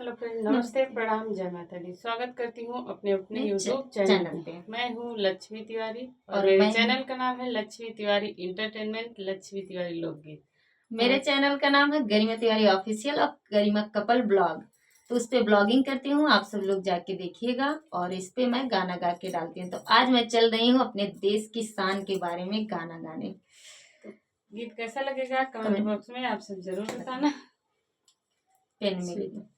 Hello friend, नमस्ते, प्रणाम, जय माता दी। स्वागत करती हूँ अपने अपने यूट्यूब चैनल पे। मैं हूँ लक्ष्मी तिवारी और मेरे चैनल का नाम है लक्ष्मी तिवारी इंटरटेनमेंट, लक्ष्मी तिवारी लोकगीत। मेरे चैनल का नाम है गरिमा तिवारी ऑफिशियल और गरिमा कपल ब्लॉग। तो उस पे ब्लॉगिंग करती हूँ, आप सब लोग जाके देखिएगा। और इस पे मैं गाना गा के डालती हूँ। तो आज मैं चल रही हूँ अपने देश की शान के बारे में गाना गाने। तो गीत कैसा लगेगा कमेंट बॉक्स में आप सब जरूर बताना। पेन में लिखो।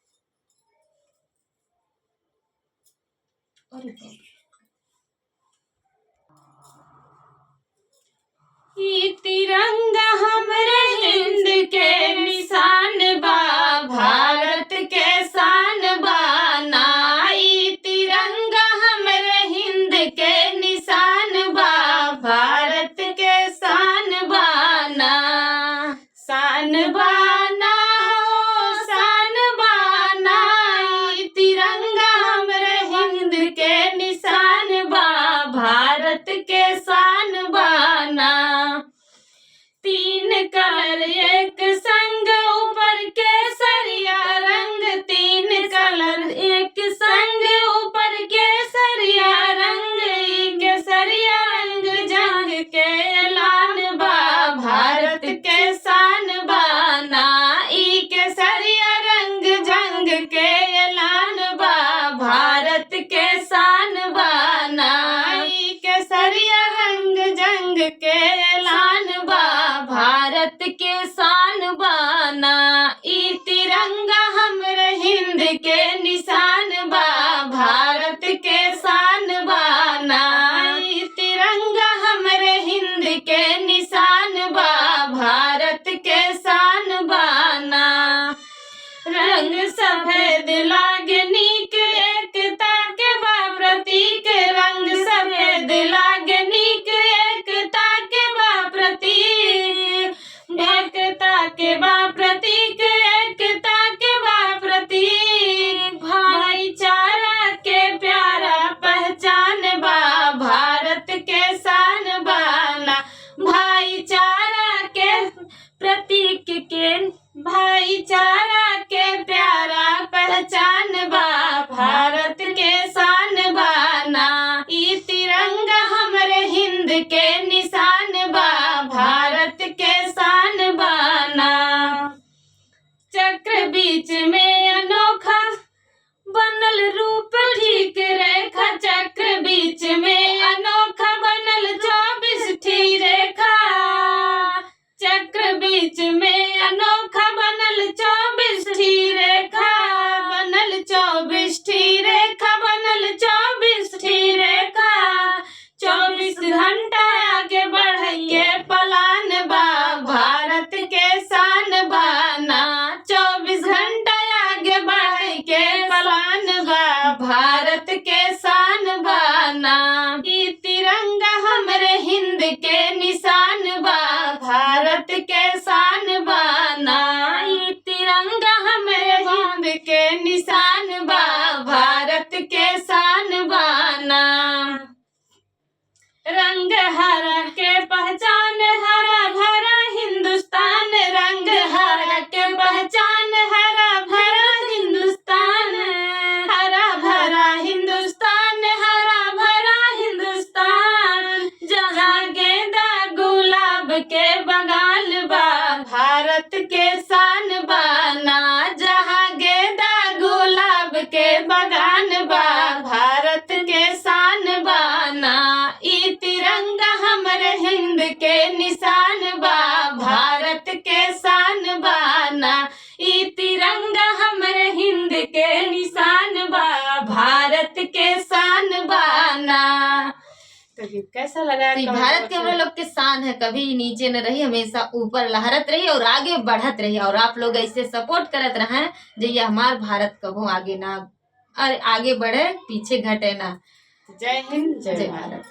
तिरंगा हमरे हिंद के निशान बा, भारत के शान बा ना। तिरंगा हमरे हिंद के निशान बा, भारत के शान बा ना। शान बा ना हो, शान बा ना। तिरंगा हमरे हिंद के निशान बा, भारत के शान बा ना। तीन कलर एक संग ऊपर केसरिया रंग, तीन कलर एक संग ऊपर केसरिया रंग। केसरिया रंग जंग के ऐलान बा, भारत के शान बा ना। केसरिया रंग जंग के ऐलान बा, भारत के शान बा ना। केसरिया रंग जंग के ऐलान बा, भारत के शान बाना। तिरंगा हमरे हिंद के निशान बा, भारत के शान बाना। तिरंगा हमरे हिंद के निशान बा, भारत के शान बाना। रंग सफेद लागे नीक, एकता के बा प्रतीक। रंग सफेद लागे नीक, एकता के बा प्रतीक। एकता के बा प्रतीक, एकता के बा प्रतीक। भाईचारा के प्यारा पहचान बा, भारत के शान बाना। भाईचारा के प्रतीक के, भाईचारा के प्यारा पहचान बा, भारत के शान बाना। तिरंगा हमरे हिंद के निशान बा, भारत के शान बाना। चक्र बीच में अनोखा बनल रूप ठीक रेखा, चक्र बीच में अनोखा बनल 24 ठी रेखा। चक्र बीच में अनोखा बनल 24 ठी रेखा, बनल 24 ठी रेखा, बनल 24 ठी रेखा। 24 घंटा आगे बढ़िए पलान बा, भारत के शान बाना। 24 घंटा आगे बढ़ के पलान बा, भारत के शान बाना। तिरंगा हमरे हिंद के निशान बा, भारत के शान बाना। तिरंगा हमरे हिंद के निशान बा, भारत के शान बाना। रंग हरा के पहचान, हरा भरा हिंदुस्तान। रंग हरा के पहचान, हरा भरा हिंदुस्तान। हरा भरा हिंदुस्तान, हरा भरा हिंदुस्तान। जहाँ गेंदा गुलाब के बगान बा, भारत के शान बाना। जहाँ गेंदा गुलाब के बगान बा, भारत के शान बाना। तिरंगा हमरे हिंद के निशान बा, भारत के शान बाना। तिरंगा हमरे हिंद के निशान बा, भारत के शान बाना। तो कैसा लगा? तो भारत के हम लोग के शान है, कभी नीचे न रही, हमेशा ऊपर लहरत रही और आगे बढ़त रही। और आप लोग ऐसे सपोर्ट करत रहे जो ये हमार भारत कबो आगे ना, अरे आगे बढ़े, पीछे घटे ना। जय हिंद, जय भारत।